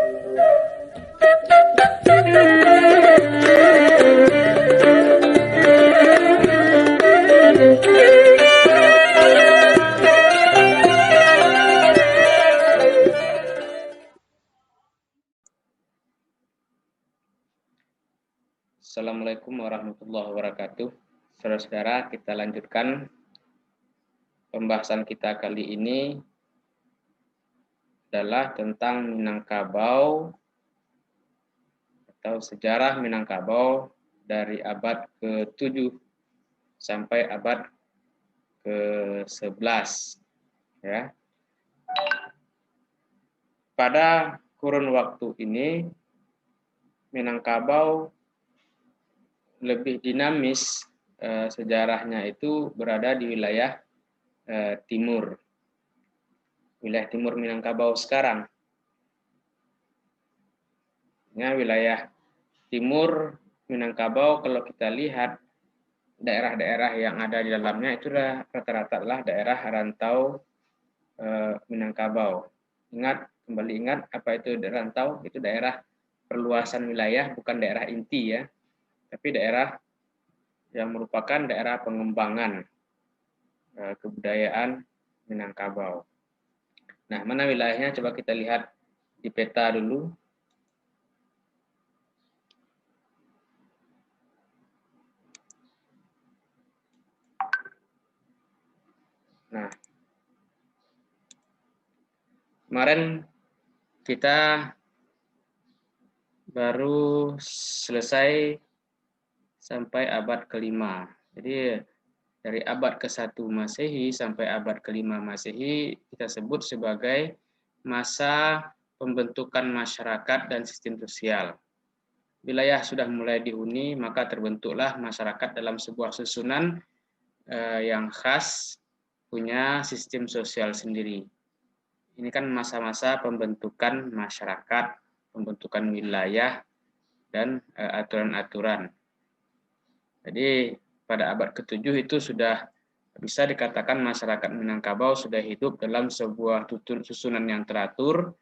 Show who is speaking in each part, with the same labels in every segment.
Speaker 1: Assalamualaikum warahmatullahi wabarakatuh. Saudara-saudara, kita lanjutkan pembahasan kita kali ini adalah tentang Minangkabau atau sejarah Minangkabau dari abad ke-7 sampai abad ke-11. Ya. Pada kurun waktu ini Minangkabau lebih dinamis, sejarahnya itu berada di wilayah timur, wilayah timur Minangkabau sekarang. Ya, wilayah timur Minangkabau kalau kita lihat daerah-daerah yang ada di dalamnya itu rata-rata adalah daerah rantau Minangkabau. Kembali ingat apa itu rantau? Itu daerah perluasan wilayah, bukan daerah inti ya. Tapi daerah yang merupakan daerah pengembangan kebudayaan Minangkabau. Nah, mana wilayahnya? Coba kita lihat di peta dulu. Nah, kemarin kita baru selesai sampai abad ke-5. Jadi dari abad ke-1 Masehi sampai abad ke-5 Masehi kita sebut sebagai masa pembentukan masyarakat dan sistem sosial. Wilayah sudah mulai dihuni, maka terbentuklah masyarakat dalam sebuah susunan yang khas, punya sistem sosial sendiri. Ini kan masa-masa pembentukan masyarakat, pembentukan wilayah, dan aturan-aturan. Jadi pada abad ke-7 itu sudah bisa dikatakan masyarakat Minangkabau sudah hidup dalam sebuah susunan yang teratur,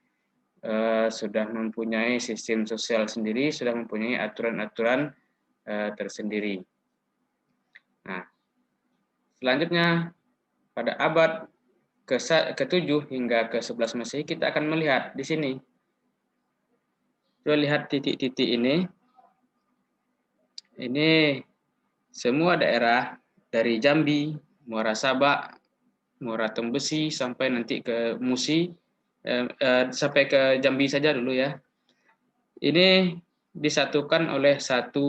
Speaker 1: sudah mempunyai sistem sosial sendiri, sudah mempunyai aturan-aturan tersendiri. Nah, selanjutnya pada abad ke-7 hingga ke-11 Masehi kita akan melihat di sini. Coba lihat titik-titik ini. Ini semua daerah dari Jambi, Muara Sabak, Muara Tembesi sampai nanti ke Musi, sampai ke Jambi saja dulu ya. Ini disatukan oleh satu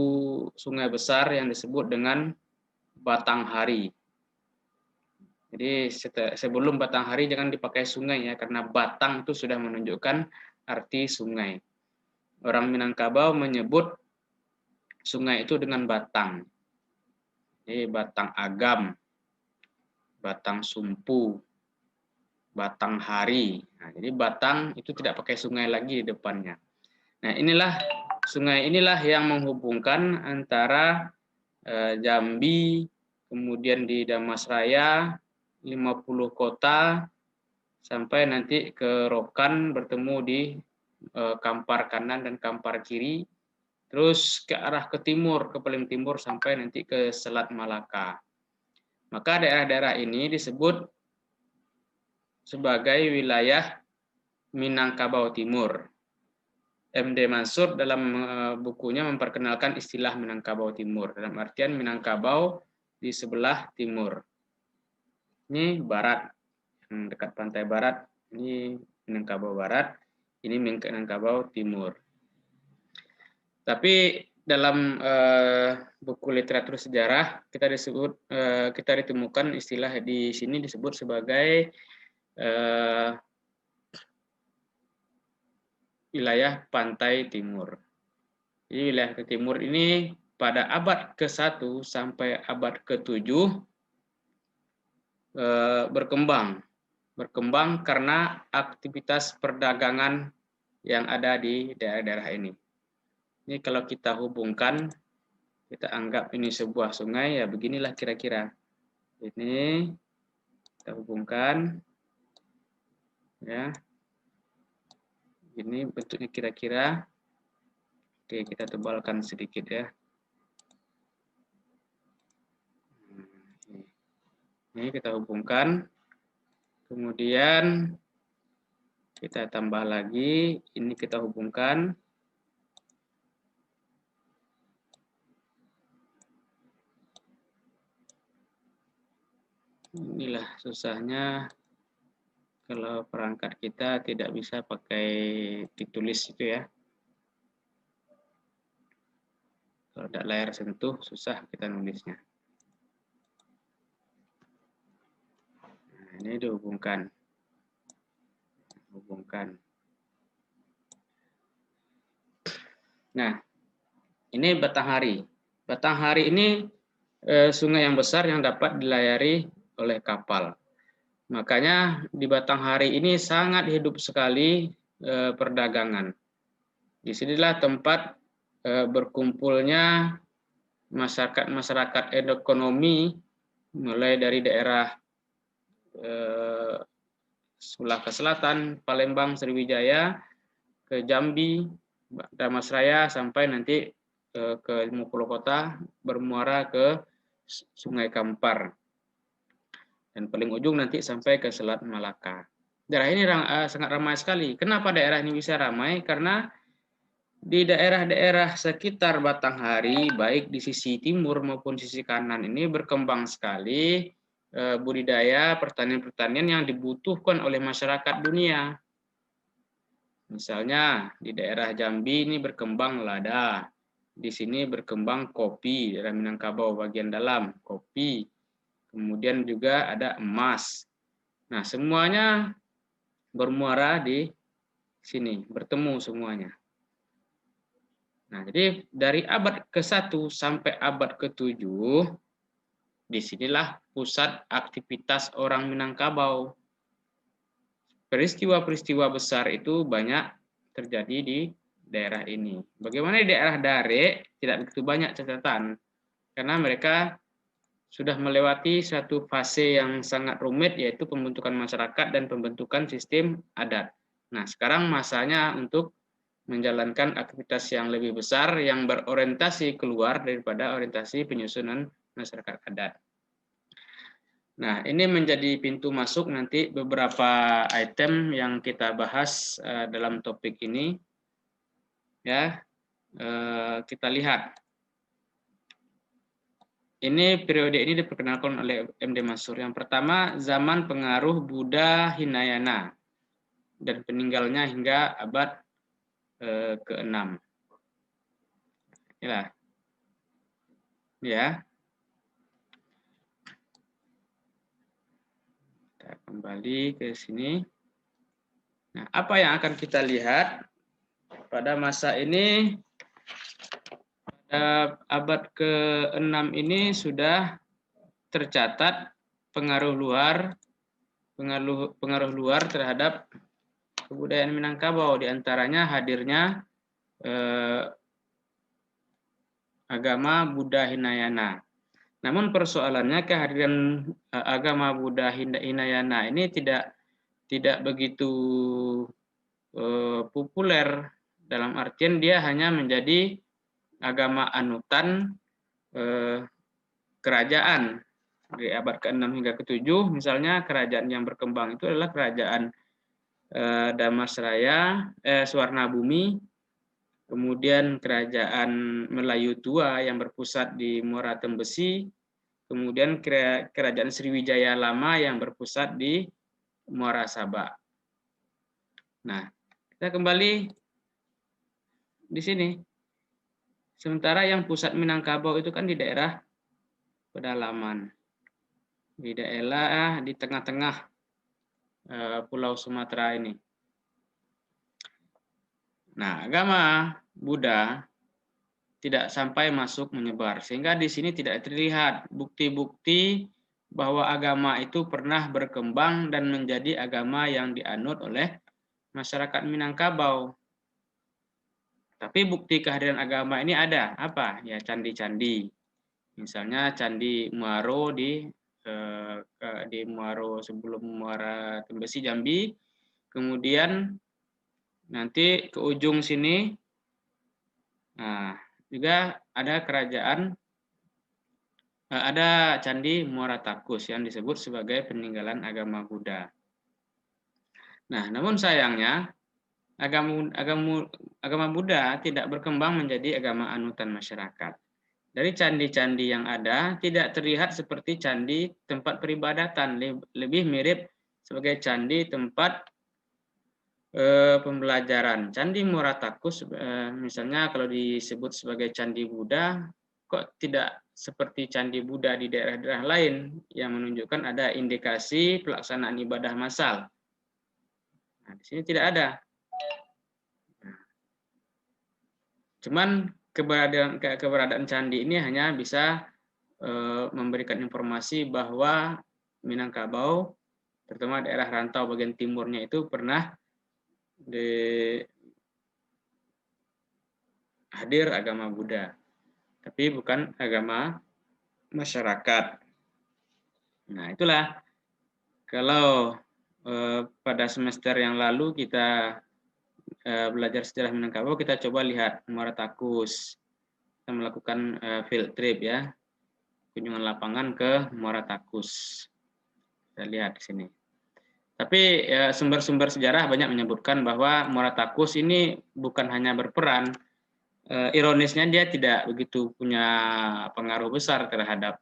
Speaker 1: sungai besar yang disebut dengan Batanghari. Jadi sebelum Batanghari jangan dipakai sungai ya, karena batang itu sudah menunjukkan arti sungai. Orang Minangkabau menyebut sungai itu dengan batang. Jadi batang agam, batang sumpu, batang hari. Nah, jadi batang itu tidak pakai sungai lagi di depannya. Nah, sungai inilah yang menghubungkan antara Jambi, kemudian di Damasraya, 50 kota, sampai nanti ke Rokan bertemu di Kampar kanan dan Kampar kiri, terus ke arah ke timur, ke paling timur sampai nanti ke Selat Malaka. Maka daerah-daerah ini disebut sebagai wilayah Minangkabau Timur. M.D. Mansur dalam bukunya memperkenalkan istilah Minangkabau Timur, dalam artian Minangkabau di sebelah timur. Ini barat, yang dekat pantai barat, ini Minangkabau Barat, ini Minangkabau Timur. Tapi dalam buku literatur sejarah kita ditemukan istilah di sini disebut sebagai wilayah pantai timur. Jadi wilayah timur ini pada abad ke-1 sampai abad ke-7 berkembang karena aktivitas perdagangan yang ada di daerah-daerah ini. Ini kalau kita hubungkan, kita anggap ini sebuah sungai, ya beginilah kira-kira. Ini kita hubungkan, ya. Ini bentuknya kira-kira. Oke, kita tebalkan sedikit ya. Ini kita hubungkan. Kemudian kita tambah lagi. Ini kita hubungkan. Inilah susahnya kalau perangkat kita tidak bisa pakai ditulis itu ya. Kalau ada layar sentuh susah kita nulisnya. Nah, ini dihubungkan. Nah, ini Batanghari. Batanghari ini sungai yang besar yang dapat dilayari oleh kapal. Makanya di Batanghari ini sangat hidup sekali perdagangan. Disinilah tempat berkumpulnya masyarakat ekonomi mulai dari daerah sebelah ke selatan, Palembang, Sriwijaya, ke Jambi, Damasraya, sampai nanti ke Purwokota bermuara ke Sungai Kampar. Dan paling ujung nanti sampai ke Selat Malaka. Daerah ini sangat ramai sekali. Kenapa daerah ini bisa ramai? Karena di daerah-daerah sekitar Batanghari, baik di sisi timur maupun sisi kanan ini berkembang sekali budidaya pertanian-pertanian yang dibutuhkan oleh masyarakat dunia. Misalnya di daerah Jambi ini berkembang lada, di sini berkembang kopi, daerah Minangkabau bagian dalam kopi, kemudian juga ada emas. Nah, semuanya bermuara di sini, bertemu semuanya. Nah, jadi dari abad ke-1 sampai abad ke-7, disinilah pusat aktivitas orang Minangkabau. Peristiwa-peristiwa besar itu banyak terjadi di daerah ini. Bagaimana di daerah Dare tidak begitu banyak catatan, karena mereka sudah melewati suatu fase yang sangat rumit, yaitu pembentukan masyarakat dan pembentukan sistem adat. Nah, sekarang masanya untuk menjalankan aktivitas yang lebih besar yang berorientasi keluar daripada orientasi penyusunan masyarakat adat. Nah, ini menjadi pintu masuk nanti beberapa item yang kita bahas dalam topik ini. Ya, kita lihat. Ini periode ini diperkenalkan oleh MD Mansur. Yang pertama, zaman pengaruh Buddha Hinayana dan peninggalnya hingga abad ke-6. Ya. Kita kembali ke sini. Nah, apa yang akan kita lihat pada masa ini? Pada abad ke-6 ini sudah tercatat pengaruh luar terhadap kebudayaan Minangkabau, diantaranya hadirnya agama Buddha Hinayana. Namun persoalannya kehadiran agama Buddha Hinayana ini tidak begitu populer, dalam artian dia hanya menjadi agama anutan kerajaan. Dari abad ke-6 hingga ke-7 misalnya kerajaan yang berkembang itu adalah kerajaan Damasraya, Swarnabumi, kemudian kerajaan Melayu Tua yang berpusat di Muara Tembesi, kemudian kerajaan Sriwijaya Lama yang berpusat di Muara Sabak. Nah, kita kembali di sini. Sementara yang pusat Minangkabau itu kan di daerah pedalaman, di daerah di tengah-tengah Pulau Sumatera ini. Nah, agama Buddha tidak sampai masuk menyebar, sehingga di sini tidak terlihat bukti-bukti bahwa agama itu pernah berkembang dan menjadi agama yang dianut oleh masyarakat Minangkabau. Tapi bukti kehadiran agama ini ada, apa? Ya, candi-candi. Misalnya Candi Muaro di Muaro sebelum Muara Tembesi Jambi, kemudian Nanti ke ujung sini, nah juga ada ada Candi Muara Takus yang disebut sebagai peninggalan agama Buddha. Nah, namun sayangnya agama Buddha tidak berkembang menjadi agama anutan masyarakat. Dari candi-candi yang ada tidak terlihat seperti candi tempat peribadatan, lebih mirip sebagai candi tempat pembelajaran. Candi Muara Takus misalnya kalau disebut sebagai candi Buddha, kok tidak seperti candi Buddha di daerah-daerah lain yang menunjukkan ada indikasi pelaksanaan ibadah massal. Nah, di sini tidak ada. Cuman keberadaan candi ini hanya bisa memberikan informasi bahwa Minangkabau, terutama daerah rantau bagian timurnya itu pernah hadir agama Buddha, tapi bukan agama masyarakat. Nah, itulah kalau pada semester yang lalu kita belajar sejarah Minangkabau, kita coba lihat Muara Takus. Kita melakukan field trip ya, kunjungan lapangan ke Muara Takus. Kita lihat di sini. Tapi sumber-sumber sejarah banyak menyebutkan bahwa Muara Takus ini bukan hanya berperan, ironisnya dia tidak begitu punya pengaruh besar terhadap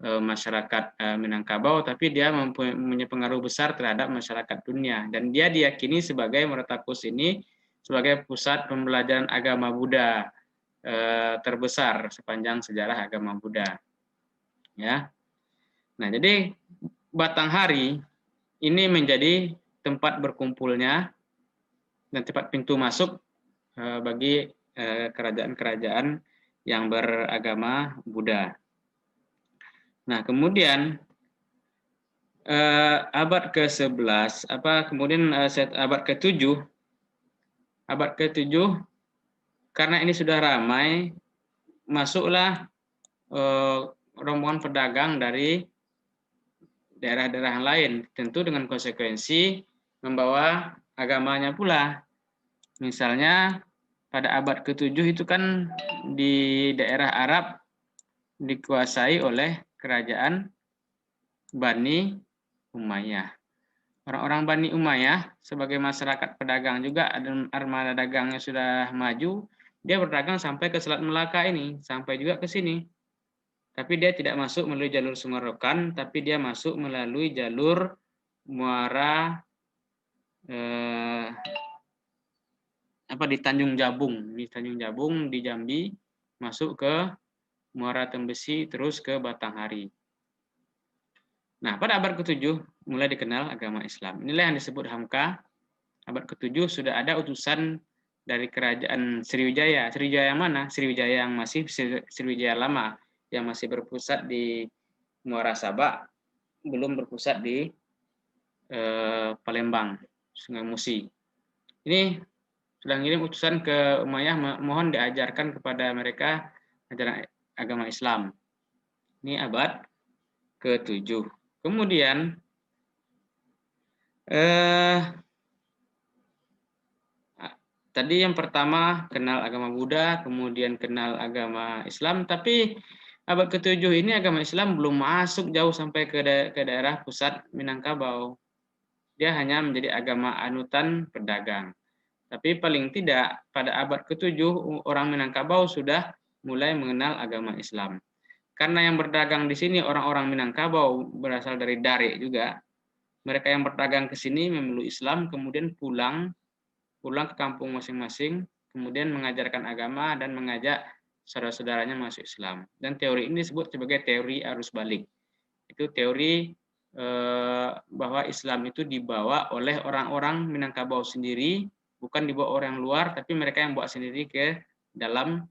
Speaker 1: masyarakat Minangkabau, tapi dia mempunyai pengaruh besar terhadap masyarakat dunia. Dan dia diyakini sebagai Muara Takus ini sebagai pusat pembelajaran agama Buddha terbesar sepanjang sejarah agama Buddha. Ya. Nah, jadi Batanghari ini menjadi tempat berkumpulnya dan tempat pintu masuk bagi kerajaan-kerajaan yang beragama Buddha. Nah, kemudian abad ke-11, kemudian abad ke-7, karena ini sudah ramai, masuklah rombongan pedagang dari daerah-daerah lain, tentu dengan konsekuensi membawa agamanya pula. Misalnya pada abad ke-7 itu kan di daerah Arab dikuasai oleh kerajaan Bani Umayyah. Orang-orang Bani Umayyah sebagai masyarakat pedagang juga, ada armada dagangnya sudah maju, dia berdagang sampai ke Selat Melaka ini, sampai juga ke sini. Tapi dia tidak masuk melalui jalur Sungai Rokan, tapi dia masuk melalui jalur Muara di Tanjung Jabung, di Jambi, masuk ke Muara Tembesi terus ke Batanghari. Nah, pada abad ke-7 mulai dikenal agama Islam. Inilah yang disebut Hamka. Abad ke-7 sudah ada utusan dari kerajaan Sriwijaya. Sriwijaya yang mana? Sriwijaya yang masih Sriwijaya lama, yang masih berpusat di Muara Sabak, belum berpusat di Palembang, Sungai Musi. Ini sudah ngirim utusan ke Umayyah, mohon diajarkan kepada mereka ajaran agama Islam. Ini abad ke-7. Kemudian tadi yang pertama kenal agama Buddha, kemudian kenal agama Islam, tapi abad ke-7 ini agama Islam belum masuk jauh sampai ke daerah pusat Minangkabau. Dia hanya menjadi agama anutan pedagang. Tapi paling tidak pada abad ke-7 orang Minangkabau sudah mulai mengenal agama Islam. Karena yang berdagang di sini orang-orang Minangkabau berasal dari Dare juga. Mereka yang berdagang ke sini memeluk Islam, kemudian pulang ke kampung masing-masing, kemudian mengajarkan agama dan mengajak saudara-saudaranya masuk Islam. Dan teori ini disebut sebagai teori arus balik. Itu teori bahwa Islam itu dibawa oleh orang-orang Minangkabau sendiri, bukan dibawa orang luar, tapi mereka yang bawa sendiri ke dalam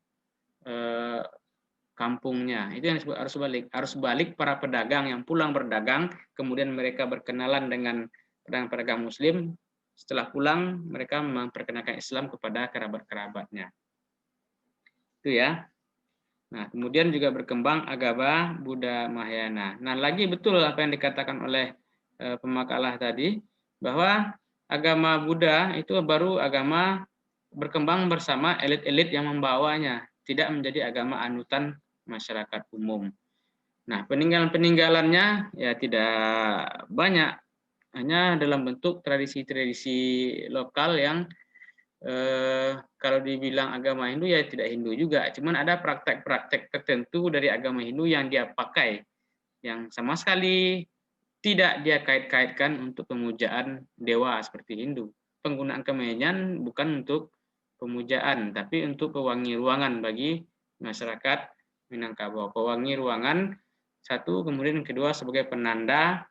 Speaker 1: kampungnya. Itu yang disebut arus balik. Arus balik para pedagang yang pulang berdagang, kemudian mereka berkenalan dengan pedagang-pedagang Muslim. Setelah pulang, mereka memperkenalkan Islam kepada kerabat-kerabatnya. Itu ya. Nah, kemudian juga berkembang agama Buddha Mahayana. Nah, lagi betul apa yang dikatakan oleh pemakalah tadi, bahwa agama Buddha itu baru agama berkembang bersama elit-elit yang membawanya, tidak menjadi agama anutan masyarakat umum. Nah, peninggalan-peninggalannya ya tidak banyak, hanya dalam bentuk tradisi-tradisi lokal yang kalau dibilang agama Hindu ya tidak Hindu juga, cuman ada praktek-praktek tertentu dari agama Hindu yang dia pakai, yang sama sekali tidak dia kait-kaitkan untuk pemujaan dewa seperti Hindu. Penggunaan kemenyan bukan untuk pemujaan, tapi untuk pewangi ruangan bagi masyarakat Minangkabau. Pewangi ruangan satu, kemudian kedua sebagai penanda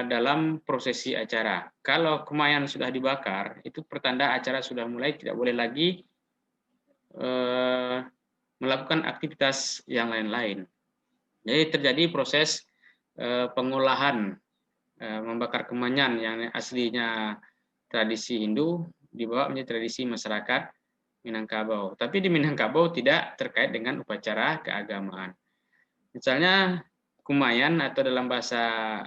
Speaker 1: dalam prosesi acara. Kalau kemayan sudah dibakar, itu pertanda acara sudah mulai, tidak boleh lagi melakukan aktivitas yang lain-lain. Jadi terjadi proses pengolahan membakar kemenyan yang aslinya tradisi Hindu dibawa menjadi tradisi masyarakat Minangkabau. Tapi di Minangkabau tidak terkait dengan upacara keagamaan. Misalnya kumayan atau dalam bahasa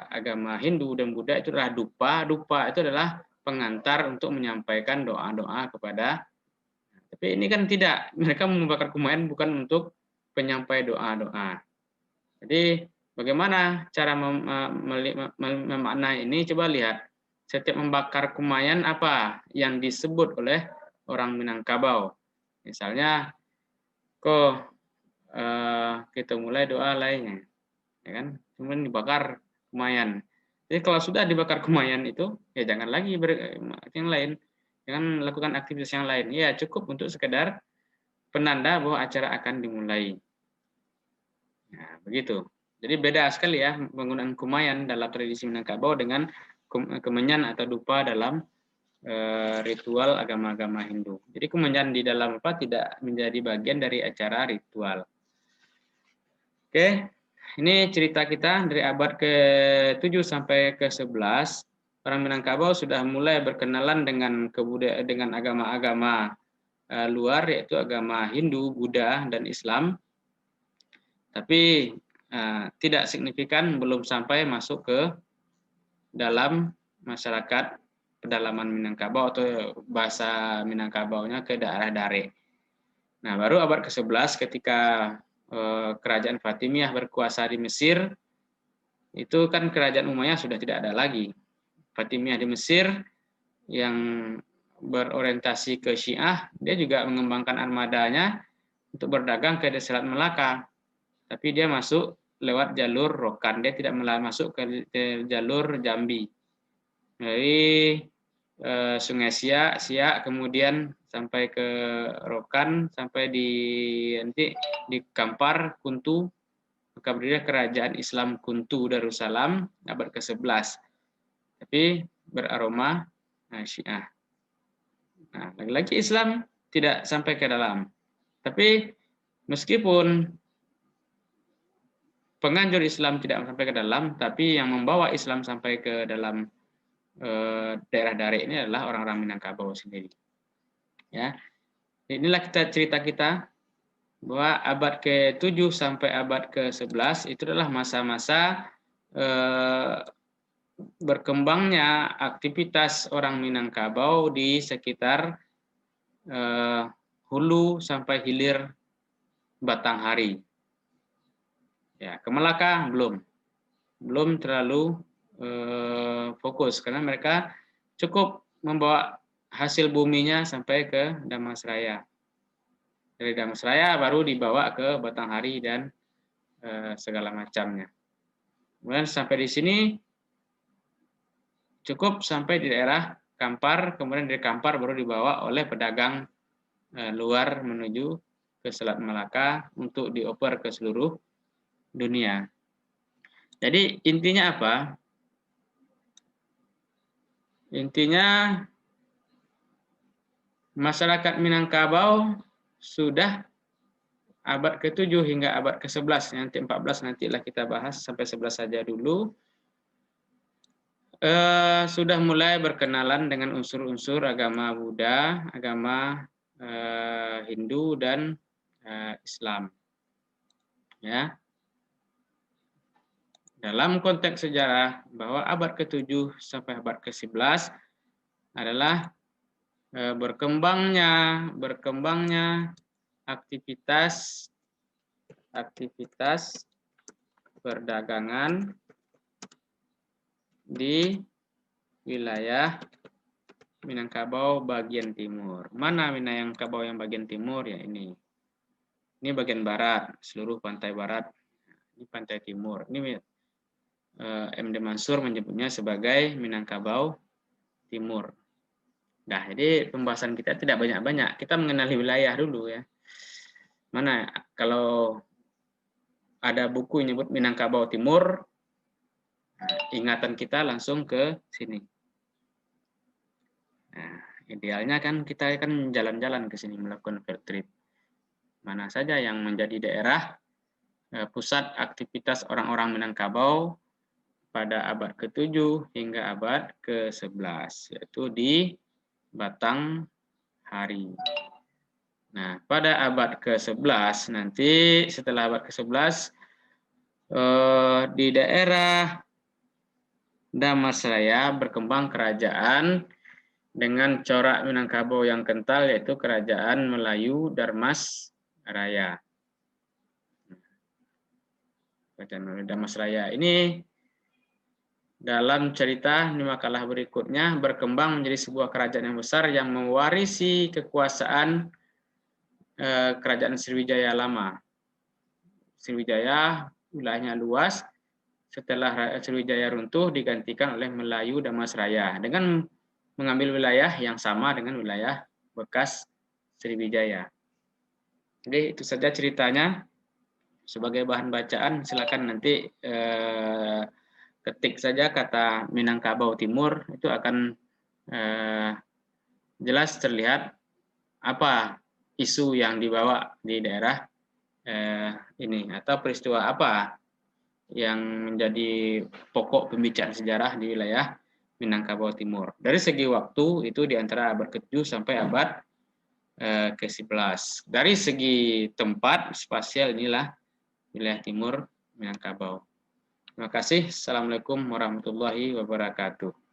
Speaker 1: agama Hindu dan Buddha itu adalah dupa. Dupa itu adalah pengantar untuk menyampaikan doa-doa kepada. Tapi ini kan tidak. Mereka membakar kumayan bukan untuk penyampai doa-doa. Jadi bagaimana cara memaknai ini? Coba lihat. Setiap membakar kumayan apa yang disebut oleh orang Minangkabau. Misalnya, kok kita mulai doa lainnya, ya kan? Kemudian dibakar kumayan. Jadi kalau sudah dibakar kumayan itu, ya jangan lagi yang lain, jangan lakukan aktivitas yang lain. Ya cukup untuk sekedar penanda bahwa acara akan dimulai. Nah, begitu. Jadi beda sekali ya penggunaan kumayan dalam tradisi Minangkabau dengan kemenyan atau dupa dalam ritual agama-agama Hindu. Jadi kemenyan di dalam apa tidak menjadi bagian dari acara ritual. Oke, ini cerita kita dari abad ke-7 sampai ke-11. Orang Minangkabau sudah mulai berkenalan dengan dengan agama-agama luar, yaitu agama Hindu, Buddha, dan Islam. Tapi tidak signifikan, belum sampai masuk ke dalam masyarakat pedalaman Minangkabau atau bahasa Minangkabaunya ke daerah Dare. Nah, baru abad ke-11 ketika kerajaan Fatimiyah berkuasa di Mesir, itu kan kerajaan Umayyah sudah tidak ada lagi. Fatimiyah di Mesir yang berorientasi ke Syiah, dia juga mengembangkan armadanya untuk berdagang ke Selat Melaka. Tapi dia masuk lewat jalur Rokan, dia tidak masuk ke jalur Jambi. Dari Sungai Siak, kemudian sampai ke Rokan, sampai nanti di Kampar, Kuntu, maka berdiri kerajaan Islam Kuntu Darussalam abad ke-11. Tapi beraroma Syiah. Nah, lagi-lagi Islam tidak sampai ke dalam. Tapi meskipun penganjur Islam tidak sampai ke dalam, tapi yang membawa Islam sampai ke dalam daerah Dare ini adalah orang-orang Minangkabau sendiri. Ya, inilah cerita kita bahwa abad ke-7 sampai abad ke-11 itu adalah masa-masa berkembangnya aktivitas orang Minangkabau di sekitar hulu sampai hilir Batanghari. Ya, ke Melaka belum terlalu fokus karena mereka cukup membawa hasil buminya sampai ke Damasraya. Dari Damasraya baru dibawa ke Batanghari dan segala macamnya. Kemudian sampai di sini cukup sampai di daerah Kampar, kemudian dari Kampar baru dibawa oleh pedagang luar menuju ke Selat Melaka untuk dioper ke seluruh dunia. Jadi intinya apa? Intinya masyarakat Minangkabau sudah abad ke-7 hingga abad ke-11, nanti 14 nantilah kita bahas, sampai 11 saja dulu. Sudah mulai berkenalan dengan unsur-unsur agama Buddha, agama Hindu dan Islam. Ya. Dalam konteks sejarah bahwa abad ke-7 sampai abad ke-11 adalah berkembangnya aktivitas perdagangan di wilayah Minangkabau bagian timur. Mana Minangkabau yang bagian timur? Ya ini. Ini bagian barat, seluruh pantai barat. Ini pantai timur. Ini MD Mansur menyebutnya sebagai Minangkabau Timur. Nah, jadi pembahasan kita tidak banyak-banyak. Kita mengenali wilayah dulu ya. Mana kalau ada buku yang menyebut Minangkabau Timur, ingatan kita langsung ke sini. Nah, idealnya kan kita akan jalan-jalan ke sini melakukan field trip. Mana saja yang menjadi daerah pusat aktivitas orang-orang Minangkabau pada abad ke-7 hingga abad ke-11, yaitu di Batanghari. Nah, pada abad ke-11 nanti, setelah abad ke-11, di daerah Damastraya berkembang kerajaan dengan corak Minangkabau yang kental, yaitu Kerajaan Melayu Darmasraya. Kerajaan Melayu Darmasraya ini dalam cerita di makalah berikutnya berkembang menjadi sebuah kerajaan yang besar yang mewarisi kekuasaan kerajaan Sriwijaya lama. Sriwijaya wilayahnya luas, setelah Sriwijaya runtuh digantikan oleh Melayu Damasraya dengan mengambil wilayah yang sama dengan wilayah bekas Sriwijaya. Jadi itu saja ceritanya. Sebagai bahan bacaan silakan nanti ketik saja kata Minangkabau Timur, itu akan jelas terlihat apa isu yang dibawa di daerah ini, atau peristiwa apa yang menjadi pokok pembicaraan sejarah di wilayah Minangkabau Timur. Dari segi waktu itu di antara abad ke-7 sampai abad ke-11. Dari segi tempat spasial inilah wilayah timur Minangkabau. Terima kasih. Assalamualaikum warahmatullahi wabarakatuh.